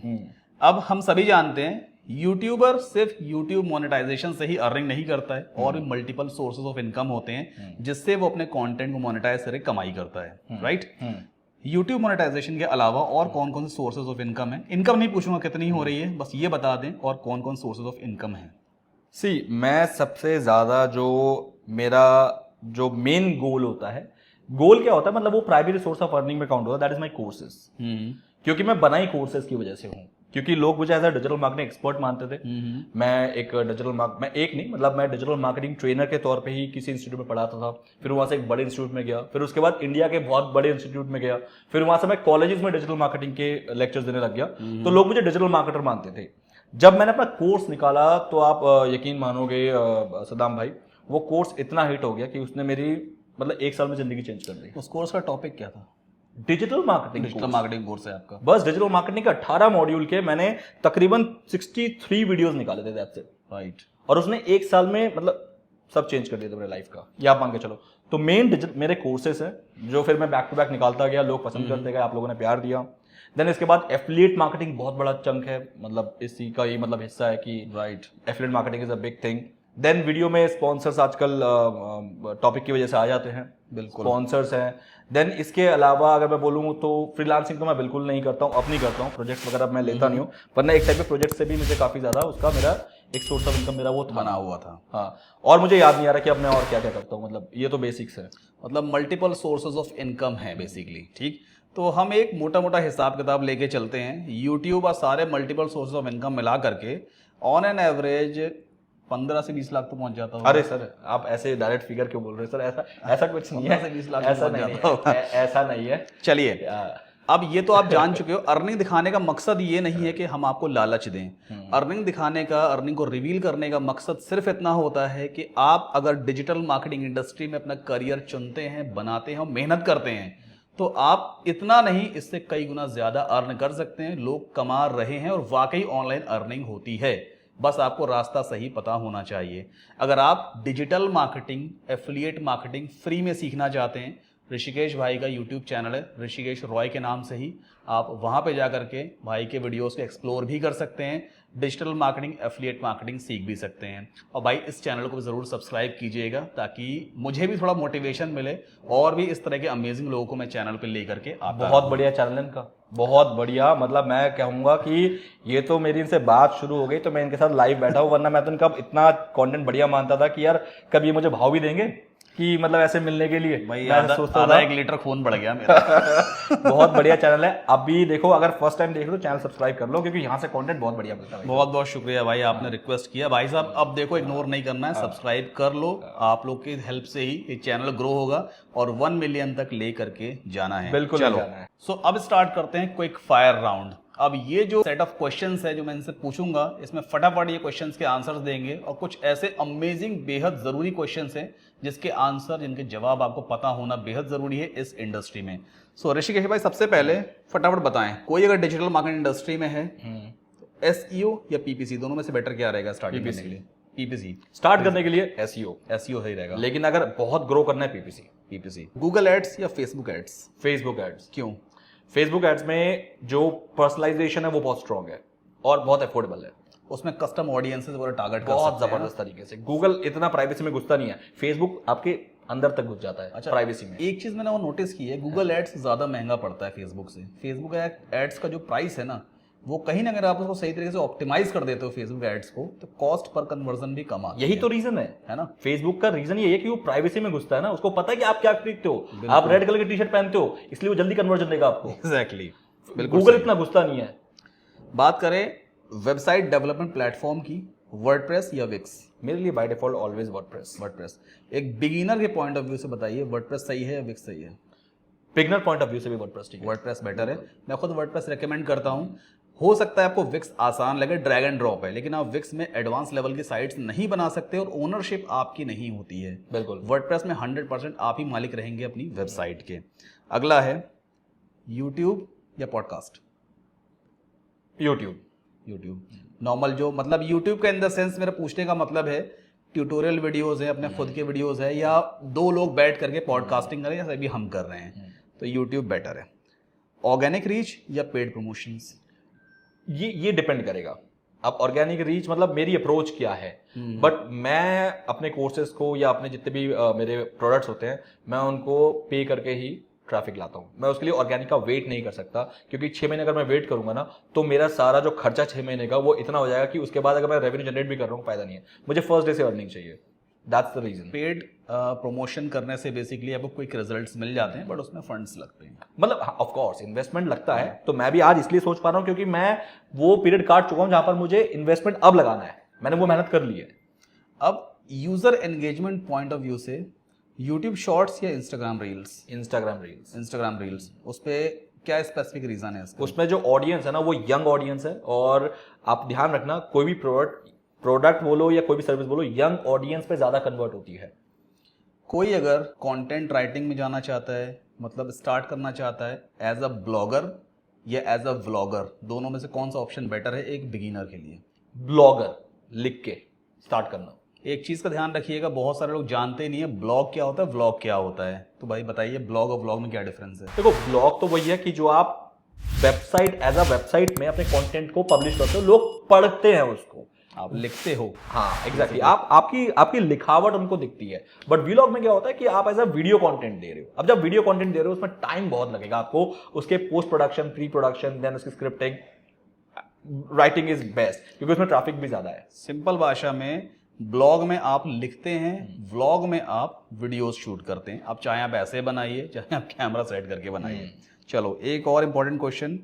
अब हम सभी जानते हैं यूट्यूबर सिर्फ यूट्यूब मोनेटाइजेशन से ही अर्निंग नहीं करता है, और भी मल्टीपल सोर्सेज ऑफ इनकम होते हैं जिससे वो अपने कंटेंट को मोनेटाइज करके कमाई करता है, राइट। यूट्यूब मोनेटाइजेशन के अलावा और कौन कौन से सोर्सेज ऑफ इनकम है? इनकम नहीं पूछूंगा कितनी हो रही है, बस ये बता दें और कौन कौन सोर्सेज ऑफ इनकम है। सी, मैं सबसे ज्यादा जो मेरा जो मेन गोल होता है, गोल क्या होता है मतलब वो प्राइमरी सोर्स ऑफ अर्निंग में काउंट होता है, दैट इज माय कोर्सेज। क्योंकि मैं बनाई कोर्सेज की वजह से हूँ, क्योंकि लोग मुझे as a digital marketing expert मानते थे। मैं एक डिजिटल मार्केटिंग ट्रेनर के तौर पे ही किसी इंस्टीट्यूट में पढ़ाता था, फिर वहां से एक बड़े इंस्टीट्यूट में गया, फिर उसके बाद इंडिया के बहुत बड़े इंस्टीट्यूट में गया, फिर वहां से मैं कॉलेजेस में डिजिटल मार्केटिंग के लेक्चर्स देने लग गया। तो लोग मुझे डिजिटल मार्केटर मानते थे। जब मैंने अपना कोर्स निकाला तो आप यकीन मानोगे सदाम भाई, वो कोर्स इतना हिट हो गया कि उसने मेरी मतलब 1 साल में जिंदगी चेंज कर दी। उस कोर्स का टॉपिक क्या था? डिजिटल मार्केटिंग कोर्स है आपका। बस डिजिटल मार्केटिंग का 18 मॉड्यूल के मैंने तकरीबन 63 वीडियोस निकाले थे, दैट्स इट, राइट। और उसने 1 साल में मतलब सब चेंज कर दिया था मेरे लाइफ का, ये आप मान के चलो। तो मेन मेरे कोर्सेस हैं जो फिर मैं बैक टू बैक निकालता गया, लोग पसंद करते गए, आप लोगों ने प्यार दिया। देन इसके बाद एफिलिएट मार्केटिंग बहुत बड़ा चंक है, मतलब इसी का ही मतलब हिस्सा है कि right, affiliate marketing is a big thing. Then video में स्पॉन्सर्स आजकल टॉपिक की वजह से आ जाते हैं, बिल्कुल स्पॉन्सर्स हैं। देन इसके अलावा अगर मैं बोलूँ तो फ्रीलांसिंग तो मैं बिल्कुल नहीं करता हूँ, अपनी करता हूँ, प्रोजेक्ट्स वगैरह मैं लेता नहीं हूँ, वरना एक टाइप के प्रोजेक्ट से भी मुझे काफ़ी ज़्यादा उसका मेरा एक सोर्स ऑफ इनकम मेरा वो बना हुआ था। हाँ, और मुझे याद नहीं आ रहा कि अब मैं और क्या क्या करता हूँ, मतलब ये तो बेसिक्स है, मतलब मल्टीपल सोर्सेज ऑफ इनकम है बेसिकली, ठीक। तो हम एक मोटा मोटा हिसाब किताब लेके चलते हैं। यूट्यूब और सारे मल्टीपल सोर्सेज ऑफ इनकम मिला करके ऑन एन एवरेज 15 से 20 लाख तो पहुंच जाता होगा। अरे सर, आप ऐसे डायरेक्ट फिगर क्यों बोल रहे हैं सर? ऐसा कुछ नहीं है, 15 से 20 लाख ऐसा नहीं है। चलिए, अब ये तो आप जान चुके हो, अर्निंग दिखाने का मकसद ये नहीं है कि हम आपको लालच दें। अर्निंग दिखाने का, अर्निंग को रिवील करने का मकसद सिर्फ इतना होता है कि आप अगर डिजिटल मार्केटिंग इंडस्ट्री में अपना करियर चुनते हैं, बनाते हैं और मेहनत करते हैं, तो आप इतना नहीं, इससे कई गुना ज्यादा अर्न कर सकते हैं। लोग कमा रहे हैं और वाकई ऑनलाइन अर्निंग होती है, बस आपको रास्ता सही पता होना चाहिए। अगर आप digital marketing, affiliate marketing free में सीखना चाहते हैं, ऋषिकेश भाई का यूट्यूब चैनल है ऋषिकेश रॉय के नाम से ही, आप वहाँ पे जा करके भाई के वीडियोस को एक्सप्लोर भी कर सकते हैं, डिजिटल मार्केटिंग, एफिलिएट मार्केटिंग सीख भी सकते हैं। और भाई इस चैनल को भी ज़रूर सब्सक्राइब कीजिएगा ताकि मुझे भी थोड़ा मोटिवेशन मिले और भी इस तरह के अमेजिंग लोगों को मैं चैनल पे लेकर के आता। बहुत बढ़िया चैनल इनका, बहुत बढ़िया। मतलब मैं कहूँगा कि ये तो मेरी इनसे बात शुरू हो गई तो मैं इनके साथ लाइव बैठा हूँ, वरना मैं तो इनका इतना कंटेंट बढ़िया मानता था कि यार कभी ये मुझे भाव भी देंगे कि मतलब ऐसे मिलने के लिए। भाई मैं सोचता था 1 लीटर खून बढ़ गया मेरा। बहुत बढ़िया चैनल है। अभी देखो, अगर फर्स्ट टाइम देख रहे हो चैनल सब्सक्राइब कर लो, क्योंकि यहाँ से कंटेंट बहुत बढ़िया मिलता है। बहुत बहुत शुक्रिया भाई, आपने रिक्वेस्ट किया। भाई साहब अब देखो, इग्नोर नहीं करना है, सब्सक्राइब कर लो। आप लोग की हेल्प से ही ये चैनल ग्रो होगा और 1 मिलियन तक ले करके जाना है। बिल्कुल चलो, जाना है। सो अब स्टार्ट करते हैं क्विक फायर राउंड। अब ये जो सेट ऑफ क्वेश्चंस है जो मैं इनसे पूछूंगा, इसमें फटाफट ये क्वेश्चंस के आंसर्स देंगे और कुछ ऐसे अमेजिंग बेहद जरूरी क्वेश्चंस हैं जिसके आंसर, जिनके जवाब आपको पता होना बेहद जरूरी है इस इंडस्ट्री में। सो ऋषिकेश भाई, सबसे पहले फटाफट बताएं, कोई अगर डिजिटल मार्केटिंग इंडस्ट्री में है तो SEO या PPC दोनों में से बेटर क्या रहेगा स्टार्टिंग करने के लिए? PPC स्टार्ट करने के लिए SEO सही रहेगा, लेकिन अगर बहुत ग्रो करना है PPC। गूगल एड्स या फेसबुक एड्स? Facebook ads. क्यों? फेसबुक एड्स में जो पर्सनलाइजेशन है वो बहुत स्ट्रांग है और बहुत अफोर्डेबल है, उसमें कस्टम ऑडियंसेस वगैरह टारगेट कर बहुत सकते हैं। जबरदस्त तरीके से। गूगल इतना प्राइवेसी में घुसता नहीं है, फेसबुक आपके अंदर तक घुस जाता है। अच्छा, प्राइवेसी में एक चीज मैंने वो नोटिस की है, गूगल एड्स ज्यादा महंगा पड़ता है फेसबुक से। फेसबुक एड्स का जो प्राइस है ना, वो कहीं ना अगर आप उसको सही तरीके से ऑप्टिमाइज कर देते हो फेसबुक एड्स को, तो कॉस्ट पर कन्वर्जन भी कम आता है। यही तो रीजन है ना। फेसबुक का रीजन ये है कि वो प्राइवेसी में घुसता है ना, उसको पता है कि आप क्या खरीदते हो। आप रेड कलर की टी शर्ट पहनते हो, इसलिए वो जल्दी कन्वर्जन देगा आपको। एग्जैक्टली, गूगल इतना घुसता नहीं है। बात करें वेबसाइट डेवलपमेंट प्लेटफॉर्म की, वर्डप्रेस या विक्स? मेरे लिए बाय डिफॉल्ट ऑलवेज वर्डप्रेस। एक बिगिनर के पॉइंट ऑफ व्यू से बताइए, वर्डप्रेस सही है या विक्स सही है? बिगिनर पॉइंट ऑफ व्यू से भी वर्डप्रेस ठीक है। वर्डप्रेस बेटर है, मैं खुद वर्डप्रेस रेकमेंड करता हूँ। हो सकता है आपको विक्स आसान लगे, ड्रैग एंड ड्रॉप है, लेकिन आप विक्स में एडवांस लेवल की साइट्स नहीं बना सकते और ओनरशिप आपकी नहीं होती है। बिल्कुल। वर्डप्रेस में 100% आप ही मालिक रहेंगे अपनी वेबसाइट के। अगला है यूट्यूब या पॉडकास्ट? यूट्यूब नॉर्मल, जो मतलब यूट्यूब का इन द सेंस मेरा पूछने का मतलब है ट्यूटोरियल वीडियोस है, अपने खुद के वीडियोस है, या दो लोग बैठ करके पॉडकास्टिंग करें जैसे अभी हम कर रहे हैं, तो यूट्यूब बेटर है। ऑर्गेनिक रीच या पेड प्रमोशंस? ये डिपेंड करेगा। अब ऑर्गेनिक रीच मतलब मेरी अप्रोच क्या है, बट मैं अपने कोर्सेज को या अपने जितने भी मेरे प्रोडक्ट्स होते हैं मैं उनको पे करके ही ट्रैफिक लाता हूँ। मैं उसके लिए ऑर्गेनिक का वेट नहीं कर सकता, क्योंकि 6 महीने अगर मैं वेट करूंगा ना तो मेरा सारा जो खर्चा 6 महीने का वो इतना हो जाएगा कि उसके बाद अगर मैं रेवेन्यू जनरेट भी कर रहा हूँ फायदा नहीं है। मुझे फर्स्ट डे से अर्निंग चाहिए, that's the reason. Paid promotion करने से बेसिकली आपको क्विक रिजल्ट्स मिल जाते हैं, बट उसमें फंड्स लगते हैं। मतलब ऑफ कोर्स इन्वेस्टमेंट लगता है, तो मैं भी आज इसलिए सोच पा रहा हूँ क्योंकि मैं वो पीरियड काट चुका हूँ जहां पर मुझे इन्वेस्टमेंट अब लगाना है, मैंने वो मेहनत कर ली है। अब user engagement point of view से यूट्यूब शॉर्ट्स या इंस्टाग्राम रील्स? इंस्टाग्राम रील्स, उस पर क्या स्पेसिफिक रीजन है इसका? उसमें जो ऑडियंस है ना वो यंग ऑडियंस है, और आप ध्यान रखना कोई भी प्रोडक्ट बोलो या कोई भी सर्विस बोलो, यंग ऑडियंस पे ज्यादा कन्वर्ट होती है। कोई अगर कंटेंट राइटिंग में जाना चाहता है, मतलब स्टार्ट करना चाहता है एज अ ब्लॉगर या एज अ व्लॉगर, दोनों में से कौन सा ऑप्शन बेटर है एक बिगिनर के लिए? ब्लॉगर लिख के स्टार्ट करना। एक चीज का ध्यान रखिएगा, बहुत सारे लोग जानते ही नहीं है ब्लॉग क्या होता है, व्लॉग क्या होता है। तो भाई बताइए ब्लॉग और व्लॉग में क्या डिफरेंस है? देखो ब्लॉग तो वही है कि जो आप वेबसाइट एज अ वेबसाइट में अपने कंटेंट को पब्लिश करते हो, लोग पढ़ते हैं उसको, आप लिखते हो। हाँ एग्जैक्टली, आपकी लिखावट उनको दिखती है। बट व्लॉग में क्या होता है कि आप एज अ वीडियो कंटेंट दे रहे हो। अब जब वीडियो कंटेंट दे रहे हो उसमें टाइम बहुत लगेगा आपको, उसके post production, pre production, then उसकी स्क्रिप्टिंग, राइटिंग इज बेस्ट क्योंकि उसमें ट्रैफिक भी ज्यादा है। सिंपल भाषा में ब्लॉग में आप लिखते हैं, व्लॉग में आप वीडियोस शूट करते हैं। आप चाहे आप ऐसे बनाइए, चाहे आप कैमरा सेट करके बनाइए। चलो एक और इम्पोर्टेंट क्वेश्चन,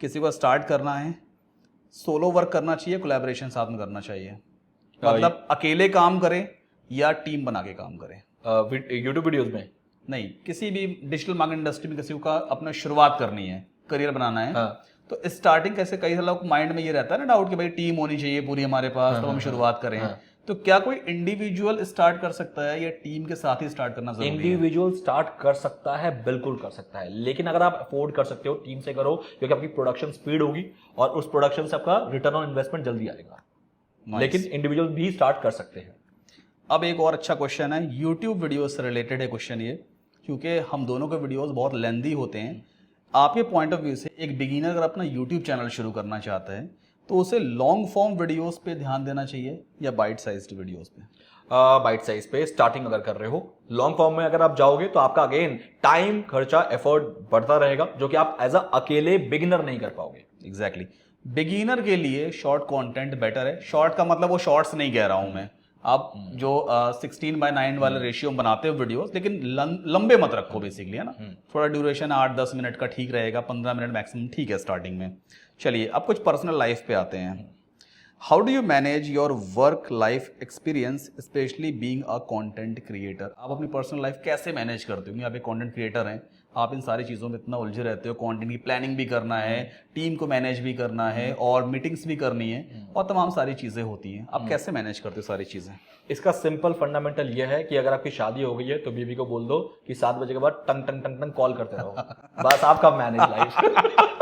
किसी को स्टार्ट करना है, सोलो वर्क करना चाहिए, कोलैबोरेशन साथ में करना चाहिए? मतलब अकेले काम करें या टीम बना के काम करें? यूट्यूब वीडियोस में नहीं, किसी भी डिजिटल मार्केटिंग इंडस्ट्री में किसी का अपना शुरुआत करनी है, करियर बनाना है, तो स्टार्टिंग कैसे, कई लोग माइंड में ये रहता है ना डाउट कि भाई टीम होनी चाहिए पूरी हमारे पास तो हम शुरुआत करें। तो क्या कोई इंडिविजुअल स्टार्ट कर सकता है या टीम के साथ ही स्टार्ट करना जरूरी है? इंडिविजुअल स्टार्ट कर सकता है, बिल्कुल कर सकता है, लेकिन अगर आप अफोर्ड कर सकते हो टीम से करो, क्योंकि आपकी प्रोडक्शन स्पीड होगी और उस प्रोडक्शन से आपका रिटर्न ऑन इन्वेस्टमेंट जल्दी आएगा। लेकिन इंडिविजुअल भी स्टार्ट कर सकते हैं। अब एक और अच्छा क्वेश्चन है, यूट्यूब वीडियो से रिलेटेड है क्वेश्चन ये, क्योंकि हम दोनों के वीडियोस बहुत लेंदी होते हैं। आपके पॉइंट ऑफ व्यू से एक बिगिनर अगर अपना यूट्यूब चैनल शुरू करना चाहता है तो उसे लॉन्ग फॉर्म वीडियोस पे ध्यान देना चाहिए या बाइट साइज्ड वीडियोस पे? बाइट साइज पे स्टार्टिंग अगर कर रहे हो, लॉन्ग फॉर्म में अगर आप जाओगे तो आपका अगेन टाइम, खर्चा, एफर्ट बढ़ता रहेगा, जो कि आप एज अ अकेले बिगिनर नहीं कर पाओगे। एग्जैक्टली, बिगिनर के लिए शॉर्ट कंटेंट बेटर है। शॉर्ट का मतलब वो शॉर्ट्स नहीं कह रहा हूं मैं, आप जो 16:9 वाले रेशियो बनाते हो वीडियोस, लेकिन लंबे मत रखो बेसिकली, है ना। थोड़ा ड्यूरेशन 8-10 मिनट का ठीक रहेगा, 15 मिनट मैक्सिमम ठीक है स्टार्टिंग में। चलिए अब कुछ पर्सनल लाइफ पे आते हैं। How do you manage your work life experience specially being a content creator? आप अपनी पर्सनल लाइफ कैसे मैनेज करते हो? आप एक कंटेंट क्रिएटर हैं, आप इन सारी चीज़ों में इतना उलझे रहते हो, कंटेंट की प्लानिंग भी करना है, टीम को मैनेज भी करना है और मीटिंग्स भी करनी है और तमाम सारी चीज़ें होती हैं। आप कैसे मैनेज करते हो सारी चीज़ें? इसका सिंपल फंडामेंटल ये है कि अगर आपकी शादी हो गई है तो बीवी को बोल दो कि 7 बजे के बाद टंग टंग टंग टंग कॉल करते रहो, बस आपका मैनेज लाइफ।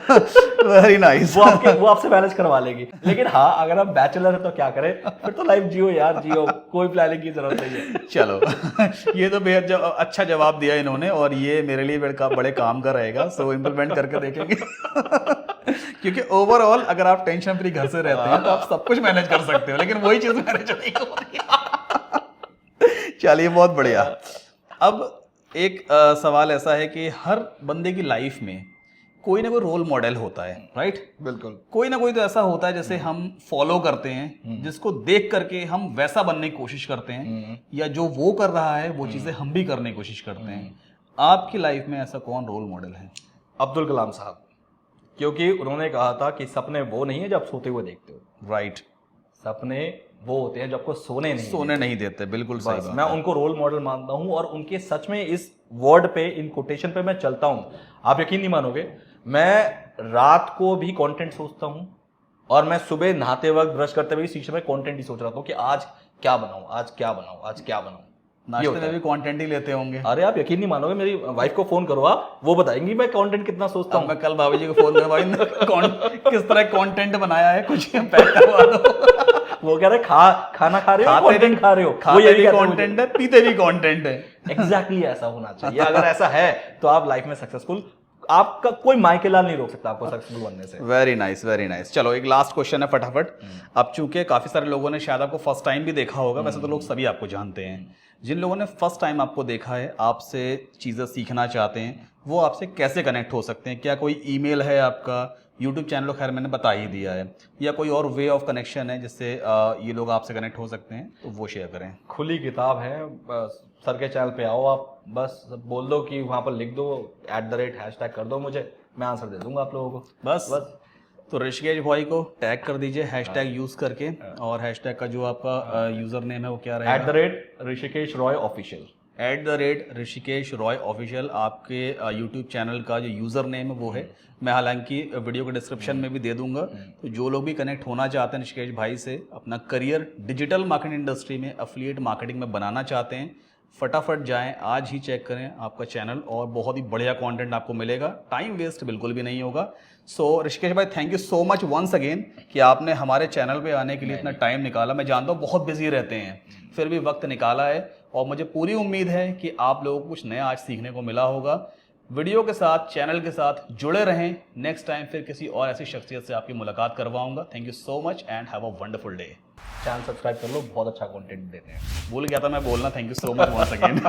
Very nice. वो आपसे मैनेज करवा लेगी। लेकिन हाँ, अगर आप बैचलर है तो क्या करें, फिर तो लाइफ जियो यार, जियो, कोई प्लानिंग की जरूरत नहीं है। चलो ये तो बेहद अच्छा जवाब दिया इन्होंने और ये मेरे लिए बड़े काम का रहेगा, सो इम्प्लीमेंट करके देखेंगे। क्योंकि ओवरऑल अगर आप टेंशन फ्री घर से रहते हैं तो आप सब कुछ मैनेज कर सकते हो, लेकिन वही चीज मैनेज नहीं होती। चलिए बहुत बढ़िया। अब एक सवाल ऐसा है कि हर बंदे की लाइफ में कोई ना कोई रोल मॉडल होता है, राइट? बिल्कुल। कोई ना कोई तो ऐसा होता है जैसे हम फॉलो करते हैं, जिसको देख करके हम वैसा बनने की कोशिश करते हैं, या जो वो कर रहा है वो चीजें हम भी करने की कोशिश करते हैं। आपकी लाइफ में ऐसा कौन रोल मॉडल है? अब्दुल कलाम साहब, क्योंकि उन्होंने कहा था कि सपने वो नहीं है जो आप सोते हुए देखते हो, राइट? सपने वो होते हैं जो आपको सोने नहीं देते। बिल्कुल सही बात। मैं उनको रोल मॉडल मानता हूं और उनके सच में इस वर्ड पे, इन कोटेशन पे मैं चलता हूं। आप यकीन नहीं मानोगे, मैं रात को भी कंटेंट सोचता हूँ और मैं सुबह नहाते वक्त ब्रश करते हुए शीशे में कंटेंट ही सोच रहा था कि आज क्या बनाऊं, आज क्या बनाऊं, आज क्या बनाऊं। नाश्ते में भी कंटेंट ही लेते होंगे। अरे आप यकीन नहीं मानोगे, मेरी वाइफ को फोन करो आप, वो बताएंगी मैं कंटेंट कितना सोचता हूँ। मैं कल भाभी जी को फोन कर, भाई किस तरह कंटेंट बनाया है, कुछ पैक करवा दो। वो कह रहे खाना खा रहे हो, कंटेंट खा रहे हो, वो खाते यही भी कहते हैं कंटेंट है, पीते भी कंटेंट है। एग्जैक्टली ऐसा होना चाहिए। अगर ऐसा है तो आप लाइफ में सक्सेसफुल, आपका कोई माइके लाल नहीं रोक सकता आपको सक्सेसफुल बनने से। Very nice, very nice. चलो एक लास्ट क्वेश्चन है फटाफट। अब चूंकि काफी सारे लोगों ने शायद आपको फर्स्ट टाइम भी देखा होगा, वैसे तो लोग सभी आपको जानते हैं। जिन लोगों ने फर्स्ट टाइम आपको देखा है, आपसे चीजें सीखना चाहते हैं, वो आपसे कैसे कनेक्ट हो सकते हैं? क्या कोई ईमेल है आपका? यूट्यूब चैनल खैर मैंने बता ही दिया है, या कोई और वे ऑफ कनेक्शन है जिससे ये लोग आपसे कनेक्ट हो सकते हैं, तो वो शेयर करें। खुली किताब है, सर के चैनल पे आओ आप, बस बोल दो कि वहाँ पर लिख दो @ कर दो मुझे, मैं आंसर दे दूंगा आप लोगों को। बस तो ऋषिकेश भाई को टैग कर दीजिए हैशटैग यूज करके, और हैशटैग का जो आपका यूजर नेम है वो क्या रहेगा? ऋषिकेश रॉय ऑफिशियल। ऋषिकेश रॉय ऑफिशियल आपके यूट्यूब चैनल का जो यूज़र नेम है वो है। मैं हालांकि वीडियो के डिस्क्रिप्शन में भी दे दूंगा। तो जो लोग भी कनेक्ट होना चाहते हैं ऋषिकेश भाई से, अपना करियर डिजिटल मार्केटिंग इंडस्ट्री में, एफिलिएट मार्केटिंग में बनाना चाहते हैं, फटाफट जाएं, आज ही चेक करें आपका चैनल, और बहुत ही बढ़िया कंटेंट आपको मिलेगा। टाइम वेस्ट बिल्कुल भी नहीं होगा। सो ऋषिकेश भाई, thank you so much once again कि आपने हमारे चैनल पे आने के लिए इतना टाइम निकाला। मैं जानता हूँ बहुत बिजी रहते हैं, फिर भी वक्त निकाला है, और मुझे पूरी उम्मीद है कि आप लोगों को कुछ नया आज सीखने को मिला होगा। वीडियो के साथ, चैनल के साथ जुड़े रहें। नेक्स्ट टाइम फिर किसी और ऐसी शख्सियत से आपकी मुलाकात करवाऊंगा। Thank you so much and have a wonderful day. Channel subscribe कर लो, बहुत अच्छा कंटेंट देते हैं। भूल गया था मैं बोलना। Thank you so much once again.